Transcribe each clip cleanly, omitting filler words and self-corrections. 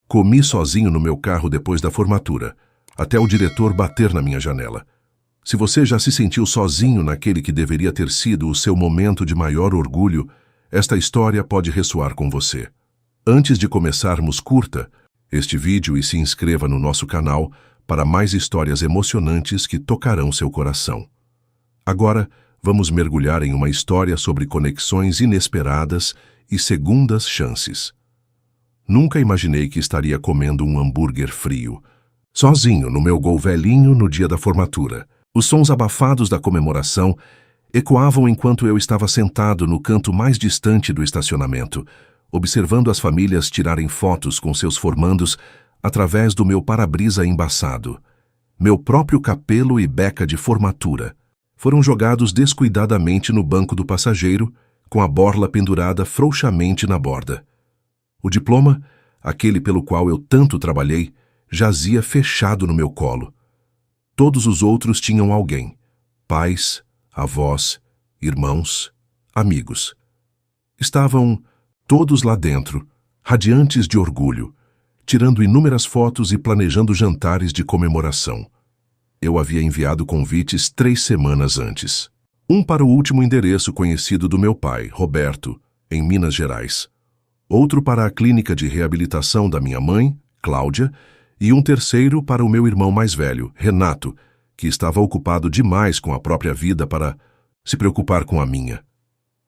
Comi sozinho no meu carro depois da formatura, até o diretor bater na minha janela. Se você já se sentiu sozinho naquele que deveria ter sido o seu momento de maior orgulho, esta história pode ressoar com você. Antes de começarmos, curta este vídeo e se inscreva no nosso canal para mais histórias emocionantes que tocarão seu coração. Agora, vamos mergulhar em uma história sobre conexões inesperadas e segundas chances. Nunca imaginei que estaria comendo um hambúrguer frio, sozinho no meu Gol velhinho no dia da formatura. Os sons abafados da comemoração ecoavam enquanto eu estava sentado no canto mais distante do estacionamento, observando as famílias tirarem fotos com seus formandos através do meu para-brisa embaçado. Meu próprio capelo e beca de formatura foram jogados descuidadamente no banco do passageiro, com a borla pendurada frouxamente na borda. O diploma, aquele pelo qual eu tanto trabalhei, jazia fechado no meu colo. Todos os outros tinham alguém: pais, avós, irmãos, amigos. Estavam todos lá dentro, radiantes de orgulho, tirando inúmeras fotos e planejando jantares de comemoração. Eu havia enviado convites 3 semanas antes. Um para o último endereço conhecido do meu pai, Roberto, em Minas Gerais. Outro para a clínica de reabilitação da minha mãe, Cláudia, e um terceiro para o meu irmão mais velho, Renato, que estava ocupado demais com a própria vida para se preocupar com a minha.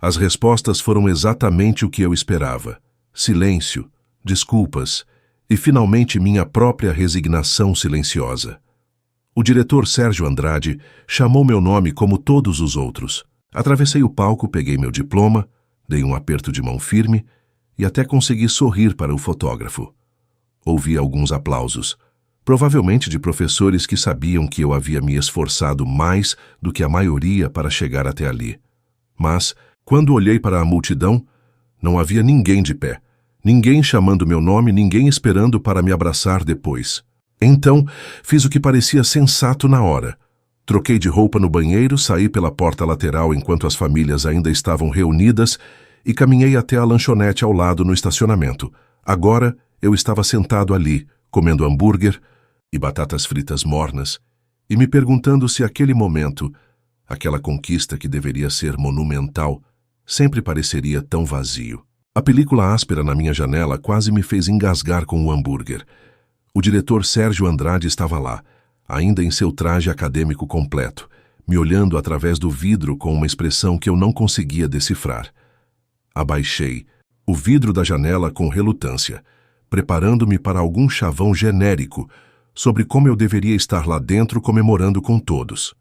As respostas foram exatamente o que eu esperava: silêncio, desculpas e, finalmente, minha própria resignação silenciosa. O diretor Sérgio Andrade chamou meu nome como todos os outros. Atravessei o palco, peguei meu diploma, dei um aperto de mão firme e até consegui sorrir para o fotógrafo. Ouvi alguns aplausos, provavelmente de professores que sabiam que eu havia me esforçado mais do que a maioria para chegar até ali. Mas, quando olhei para a multidão, não havia ninguém de pé, ninguém chamando meu nome, ninguém esperando para me abraçar depois. Então, fiz o que parecia sensato na hora. Troquei de roupa no banheiro, saí pela porta lateral enquanto as famílias ainda estavam reunidas e caminhei até a lanchonete ao lado no estacionamento. Agora, eu estava sentado ali, comendo hambúrguer e batatas fritas mornas, e me perguntando se aquele momento, aquela conquista que deveria ser monumental, sempre pareceria tão vazio. A película áspera na minha janela quase me fez engasgar com o hambúrguer. O diretor Sérgio Andrade estava lá, ainda em seu traje acadêmico completo, me olhando através do vidro com uma expressão que eu não conseguia decifrar. Abaixei o vidro da janela com relutância, preparando-me para algum chavão genérico sobre como eu deveria estar lá dentro comemorando com todos.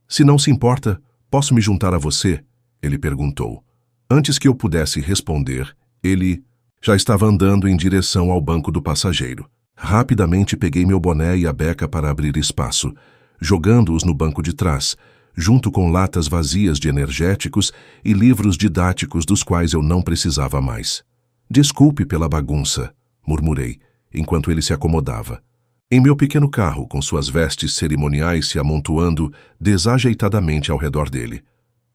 "Se não se importa, posso me juntar a você?" ele perguntou. Antes que eu pudesse responder, ele já estava andando em direção ao banco do passageiro. Rapidamente peguei meu boné e a beca para abrir espaço, jogando-os no banco de trás, junto com latas vazias de energéticos e livros didáticos dos quais eu não precisava mais. "Desculpe pela bagunça", murmurei, enquanto ele se acomodava. Em meu pequeno carro, com suas vestes cerimoniais se amontoando desajeitadamente ao redor dele.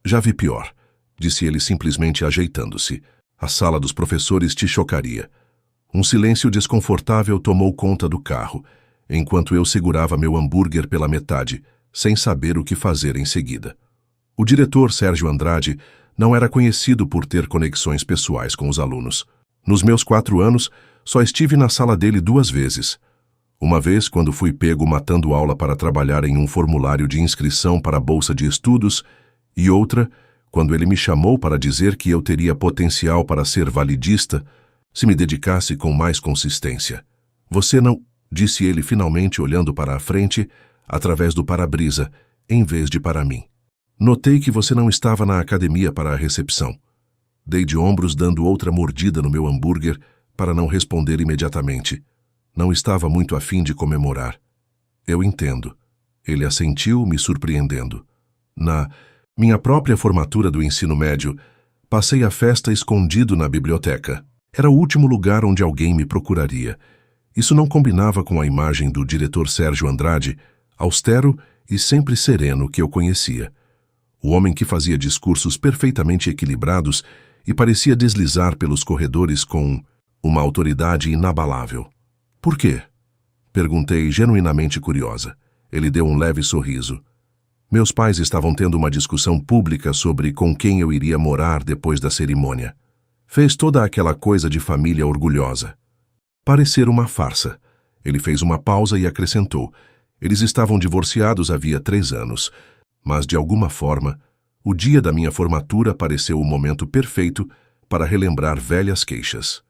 "Já vi pior", disse ele simplesmente ajeitando-se. "A sala dos professores te chocaria." Um silêncio desconfortável tomou conta do carro, enquanto eu segurava meu hambúrguer pela metade, sem saber o que fazer em seguida. O diretor Sérgio Andrade não era conhecido por ter conexões pessoais com os alunos. Nos meus 4 anos, só estive na sala dele 2 vezes. Uma vez, quando fui pego matando aula para trabalhar em um formulário de inscrição para a bolsa de estudos, e outra, quando ele me chamou para dizer que eu teria potencial para ser validista se me dedicasse com mais consistência. "Você não", disse ele finalmente olhando para a frente, através do para-brisa, em vez de para mim. "Notei que você não estava na academia para a recepção." Dei de ombros, dando outra mordida no meu hambúrguer para não responder imediatamente. Não estava muito afim de comemorar. "Eu entendo." Ele assentiu, me surpreendendo. Na minha própria formatura do ensino médio, passei a festa escondido na biblioteca. Era o último lugar onde alguém me procuraria. Isso não combinava com a imagem do diretor Sérgio Andrade, austero e sempre sereno, que eu conhecia. O homem que fazia discursos perfeitamente equilibrados e parecia deslizar pelos corredores com uma autoridade inabalável. Por quê? Perguntei, genuinamente curiosa. Ele deu um leve sorriso. Meus pais estavam tendo uma discussão pública sobre com quem eu iria morar depois da cerimônia. Fez toda aquela coisa de família orgulhosa. Parecer uma farsa. Ele fez uma pausa e acrescentou. Eles estavam divorciados havia 3 anos, mas, de alguma forma, o dia da minha formatura pareceu o momento perfeito para relembrar velhas queixas.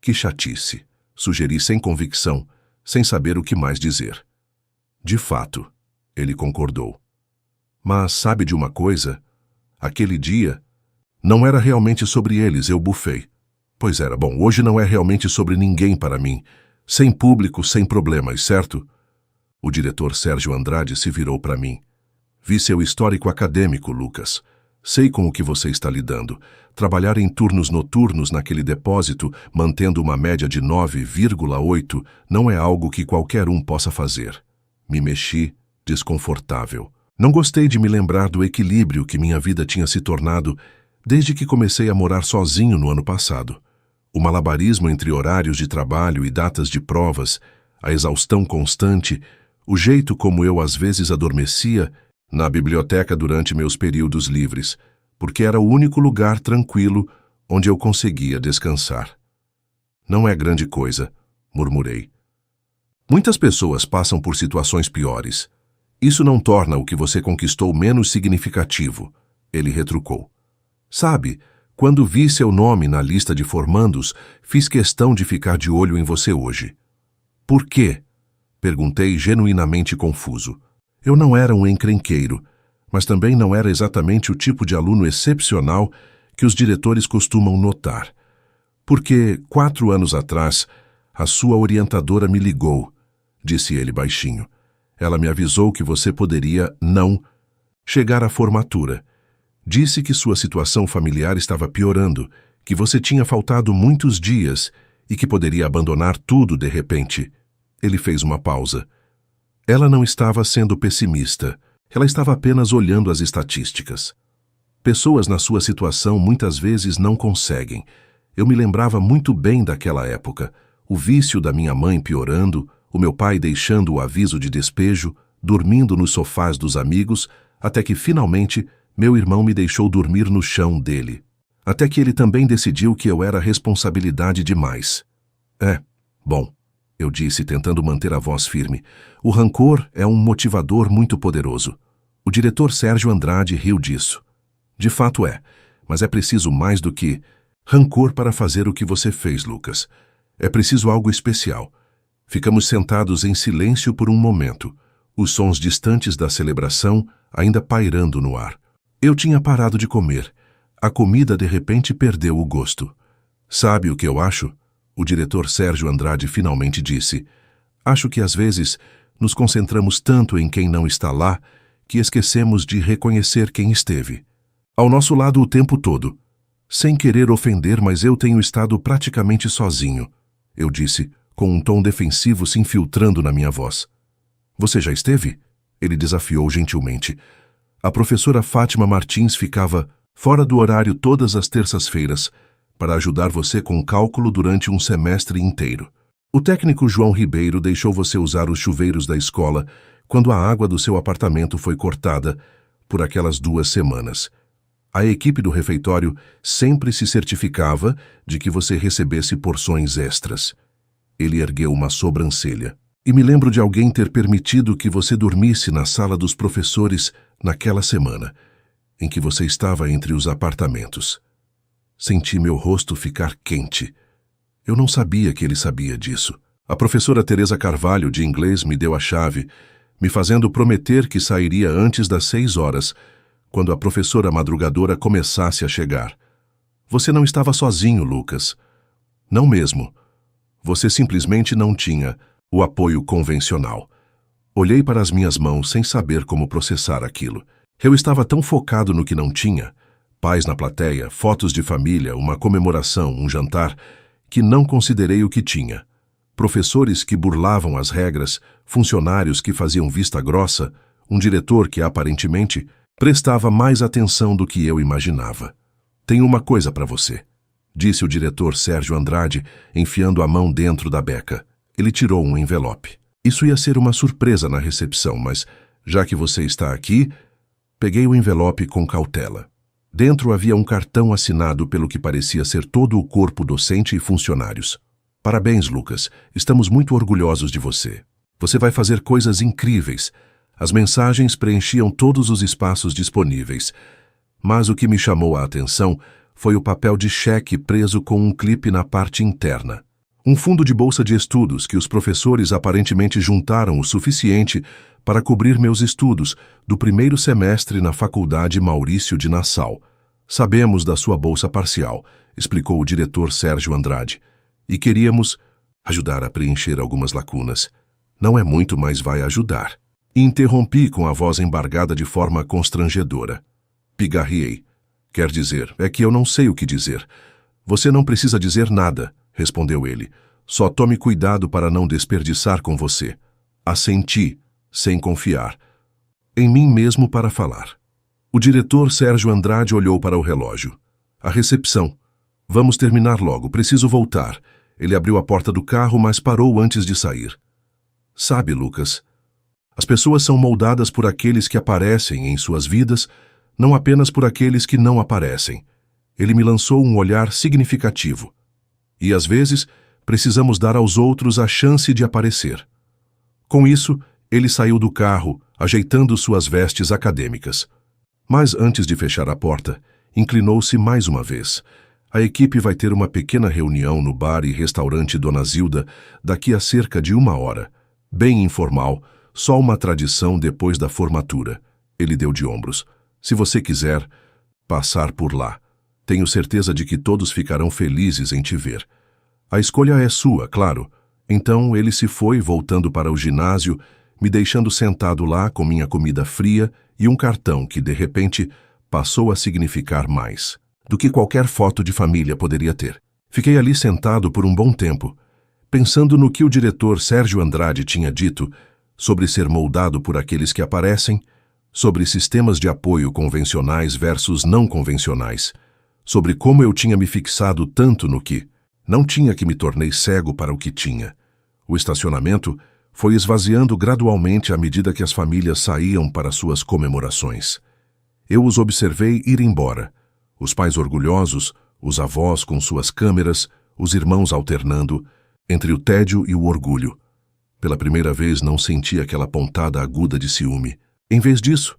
Que chatice, sugeri sem convicção, sem saber o que mais dizer. De fato, ele concordou. Mas sabe de uma coisa? Aquele dia não era realmente sobre eles, eu bufei. Pois era, bom, hoje não é realmente sobre ninguém para mim. Sem público, sem problemas, certo? O diretor Sérgio Andrade se virou para mim. Vi seu histórico acadêmico, Lucas. Sei com o que você está lidando. Trabalhar em turnos noturnos naquele depósito, mantendo uma média de 9,8, não é algo que qualquer um possa fazer. Me mexi, desconfortável. Não gostei de me lembrar do equilíbrio que minha vida tinha se tornado desde que comecei a morar sozinho no ano passado. O malabarismo entre horários de trabalho e datas de provas, a exaustão constante, o jeito como eu às vezes adormecia na biblioteca durante meus períodos livres, porque era o único lugar tranquilo onde eu conseguia descansar. Não é grande coisa, murmurei. Muitas pessoas passam por situações piores. Isso não torna o que você conquistou menos significativo, ele retrucou. Sabe, quando vi seu nome na lista de formandos, fiz questão de ficar de olho em você hoje. Por quê? Perguntei genuinamente confuso. Eu não era um encrenqueiro, mas também não era exatamente o tipo de aluno excepcional que os diretores costumam notar. Porque, 4 anos atrás, a sua orientadora me ligou, disse ele baixinho. Ela me avisou que você poderia não chegar à formatura. Disse que sua situação familiar estava piorando, que você tinha faltado muitos dias e que poderia abandonar tudo de repente. Ele fez uma pausa. Ela não estava sendo pessimista. Ela estava apenas olhando as estatísticas. Pessoas na sua situação muitas vezes não conseguem. Eu me lembrava muito bem daquela época. O vício da minha mãe piorando, o meu pai deixando o aviso de despejo, dormindo nos sofás dos amigos, até que finalmente meu irmão me deixou dormir no chão dele. Até que ele também decidiu que eu era responsabilidade demais. Bom, eu disse tentando manter a voz firme. O rancor é um motivador muito poderoso. O diretor Sérgio Andrade riu disso. De fato é, mas é preciso mais do que rancor para fazer o que você fez, Lucas. É preciso algo especial. Ficamos sentados em silêncio por um momento, os sons distantes da celebração ainda pairando no ar. Eu tinha parado de comer. A comida de repente perdeu o gosto. Sabe o que eu acho? O diretor Sérgio Andrade finalmente disse. Acho que às vezes nos concentramos tanto em quem não está lá que esquecemos de reconhecer quem esteve. Ao nosso lado o tempo todo. Sem querer ofender, mas eu tenho estado praticamente sozinho, eu disse, com um tom defensivo se infiltrando na minha voz. Você já esteve? Ele desafiou gentilmente. A professora Fátima Martins ficava fora do horário todas as terças-feiras para ajudar você com cálculo durante um semestre inteiro. O técnico João Ribeiro deixou você usar os chuveiros da escola quando a água do seu apartamento foi cortada por aquelas 2 semanas. A equipe do refeitório sempre se certificava de que você recebesse porções extras. Ele ergueu uma sobrancelha. E me lembro de alguém ter permitido que você dormisse na sala dos professores naquela semana, em que você estava entre os apartamentos. Senti meu rosto ficar quente. Eu não sabia que ele sabia disso. A professora Teresa Carvalho, de inglês, me deu a chave, me fazendo prometer que sairia antes das 6 horas, quando a professora madrugadora começasse a chegar. Você não estava sozinho, Lucas. Não mesmo. Você simplesmente não tinha o apoio convencional. Olhei para as minhas mãos sem saber como processar aquilo. Eu estava tão focado no que não tinha, pais na plateia, fotos de família, uma comemoração, um jantar, que não considerei o que tinha. Professores que burlavam as regras, funcionários que faziam vista grossa, um diretor que aparentemente prestava mais atenção do que eu imaginava. Tenho uma coisa para você, disse o diretor Sérgio Andrade, enfiando a mão dentro da beca. Ele tirou um envelope. Isso ia ser uma surpresa na recepção, mas, já que você está aqui, peguei o envelope com cautela. Dentro havia um cartão assinado pelo que parecia ser todo o corpo docente e funcionários. Parabéns, Lucas. Estamos muito orgulhosos de você. Você vai fazer coisas incríveis. As mensagens preenchiam todos os espaços disponíveis. Mas o que me chamou a atenção foi o papel de cheque preso com um clipe na parte interna. Um fundo de bolsa de estudos que os professores aparentemente juntaram o suficiente para cobrir meus estudos do primeiro semestre na Faculdade Maurício de Nassau. Sabemos da sua bolsa parcial, explicou o diretor Sérgio Andrade, e queríamos ajudar a preencher algumas lacunas. Não é muito, mas vai ajudar. Interrompi com a voz embargada de forma constrangedora. Pigarriei. Quer dizer, é que eu não sei o que dizer. Você não precisa dizer nada, respondeu ele. Só tome cuidado para não desperdiçar com você. Assenti, sem confiar. Em mim mesmo para falar. O diretor Sérgio Andrade olhou para o relógio. A recepção. Vamos terminar logo, preciso voltar. Ele abriu a porta do carro, mas parou antes de sair. Sabe, Lucas, as pessoas são moldadas por aqueles que aparecem em suas vidas, não apenas por aqueles que não aparecem. Ele me lançou um olhar significativo. E, às vezes, precisamos dar aos outros a chance de aparecer. Com isso, ele saiu do carro, ajeitando suas vestes acadêmicas. Mas, antes de fechar a porta, inclinou-se mais uma vez. A equipe vai ter uma pequena reunião no bar e restaurante Dona Zilda daqui a cerca de 1 hora. Bem informal, só uma tradição depois da formatura. Ele deu de ombros. Se você quiser passar por lá, tenho certeza de que todos ficarão felizes em te ver. A escolha é sua, claro. Então ele se foi, voltando para o ginásio, me deixando sentado lá com minha comida fria e um cartão que, de repente, passou a significar mais do que qualquer foto de família poderia ter. Fiquei ali sentado por um bom tempo, pensando no que o diretor Sérgio Andrade tinha dito sobre ser moldado por aqueles que aparecem, sobre sistemas de apoio convencionais versus não convencionais, sobre como eu tinha me fixado tanto no que não tinha que me tornei cego para o que tinha. O estacionamento foi esvaziando gradualmente à medida que as famílias saíam para suas comemorações. Eu os observei ir embora, os pais orgulhosos, os avós com suas câmeras, os irmãos alternando, entre o tédio e o orgulho. Pela primeira vez não senti aquela pontada aguda de ciúme. Em vez disso,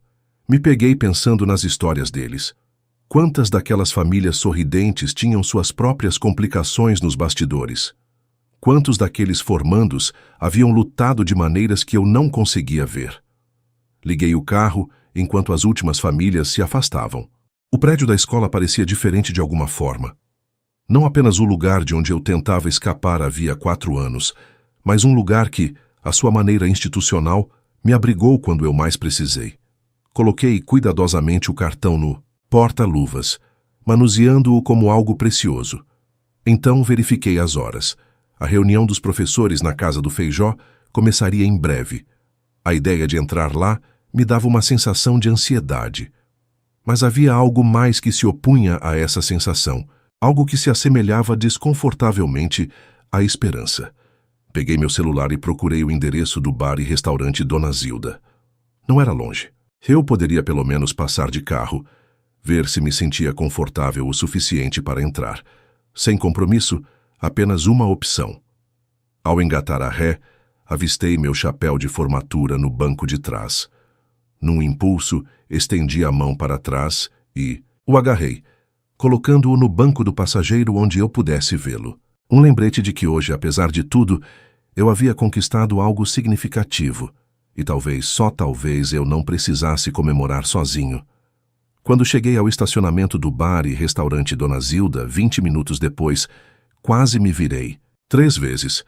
me peguei pensando nas histórias deles. Quantas daquelas famílias sorridentes tinham suas próprias complicações nos bastidores? Quantos daqueles formandos haviam lutado de maneiras que eu não conseguia ver? Liguei o carro enquanto as últimas famílias se afastavam. O prédio da escola parecia diferente de alguma forma. Não apenas o lugar de onde eu tentava escapar havia 4 anos, mas um lugar que, à sua maneira institucional, me abrigou quando eu mais precisei. Coloquei cuidadosamente o cartão no porta-luvas, manuseando-o como algo precioso. Então verifiquei as horas. A reunião dos professores na casa do Feijó começaria em breve. A ideia de entrar lá me dava uma sensação de ansiedade. Mas havia algo mais que se opunha a essa sensação, algo que se assemelhava desconfortavelmente à esperança. Peguei meu celular e procurei o endereço do bar e restaurante Dona Zilda. Não era longe. Eu poderia pelo menos passar de carro, ver se me sentia confortável o suficiente para entrar. Sem compromisso, apenas uma opção. Ao engatar a ré, avistei meu chapéu de formatura no banco de trás. Num impulso, estendi a mão para trás e o agarrei, colocando-o no banco do passageiro onde eu pudesse vê-lo. Um lembrete de que hoje, apesar de tudo, eu havia conquistado algo significativo, e talvez, só talvez, eu não precisasse comemorar sozinho. Quando cheguei ao estacionamento do bar e restaurante Dona Zilda, 20 minutos depois, quase me virei, 3 vezes,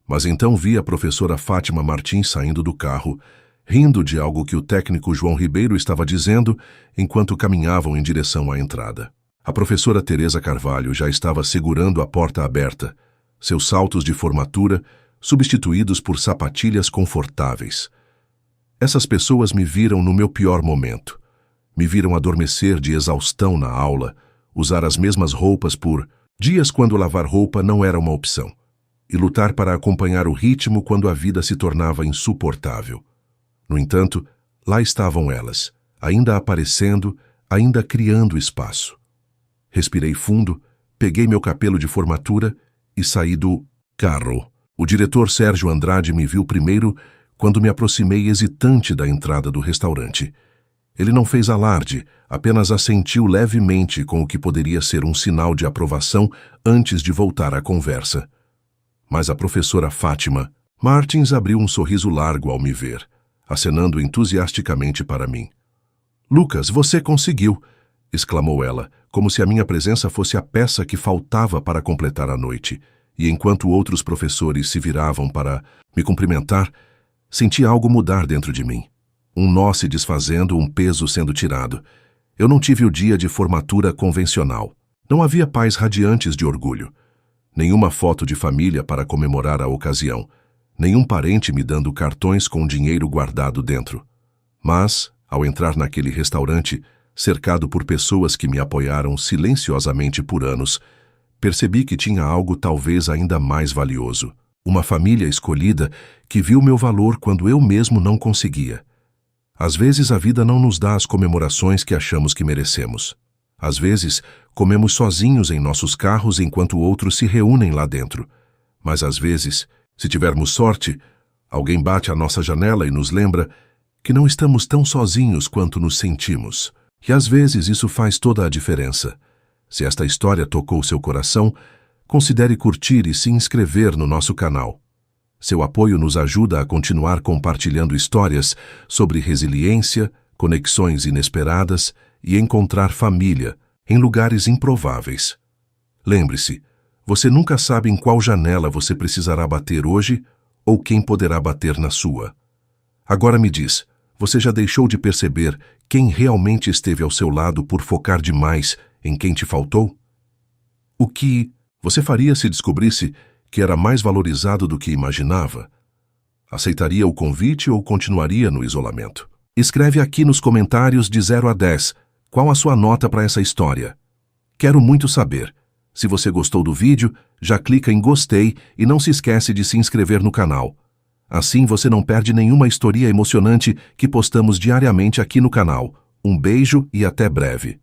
mas então vi a professora Fátima Martins saindo do carro, rindo de algo que o técnico João Ribeiro estava dizendo enquanto caminhavam em direção à entrada. A professora Teresa Carvalho já estava segurando a porta aberta, seus saltos de formatura substituídos por sapatilhas confortáveis. Essas pessoas me viram no meu pior momento. Me viram adormecer de exaustão na aula, usar as mesmas roupas por dias quando lavar roupa não era uma opção. e lutar para acompanhar o ritmo quando a vida se tornava insuportável. No entanto, lá estavam elas, ainda aparecendo, ainda criando espaço. Respirei fundo, peguei meu capelo de formatura e saí do carro. O diretor Sérgio Andrade me viu primeiro quando me aproximei hesitante da entrada do restaurante. Ele não fez alarde, apenas assentiu levemente com o que poderia ser um sinal de aprovação antes de voltar à conversa. Mas a professora Fátima Martins abriu um sorriso largo ao me ver, acenando entusiasticamente para mim. "Lucas, você conseguiu!" exclamou ela, como se a minha presença fosse a peça que faltava para completar a noite, e enquanto outros professores se viravam para me cumprimentar, senti algo mudar dentro de mim. Um nó se desfazendo, um peso sendo tirado. Eu não tive o dia de formatura convencional. Não havia pais radiantes de orgulho. Nenhuma foto de família para comemorar a ocasião. Nenhum parente me dando cartões com dinheiro guardado dentro. Mas, ao entrar naquele restaurante, cercado por pessoas que me apoiaram silenciosamente por anos, percebi que tinha algo talvez ainda mais valioso. Uma família escolhida que viu meu valor quando eu mesmo não conseguia. Às vezes a vida não nos dá as comemorações que achamos que merecemos. Às vezes, comemos sozinhos em nossos carros enquanto outros se reúnem lá dentro. Mas às vezes, se tivermos sorte, alguém bate à nossa janela e nos lembra que não estamos tão sozinhos quanto nos sentimos. E às vezes isso faz toda a diferença. Se esta história tocou seu coração, considere curtir e se inscrever no nosso canal. Seu apoio nos ajuda a continuar compartilhando histórias sobre resiliência, conexões inesperadas e encontrar família em lugares improváveis. Lembre-se, você nunca sabe em qual janela você precisará bater hoje ou quem poderá bater na sua. Agora me diz, você já deixou de perceber quem realmente esteve ao seu lado por focar demais em quem te faltou? O que você faria se descobrisse que era mais valorizado do que imaginava? Aceitaria o convite ou continuaria no isolamento? Escreve aqui nos comentários de 0 a 10 qual a sua nota para essa história. Quero muito saber. Se você gostou do vídeo, já clica em gostei e não se esquece de se inscrever no canal. Assim você não perde nenhuma história emocionante que postamos diariamente aqui no canal. Um beijo e até breve.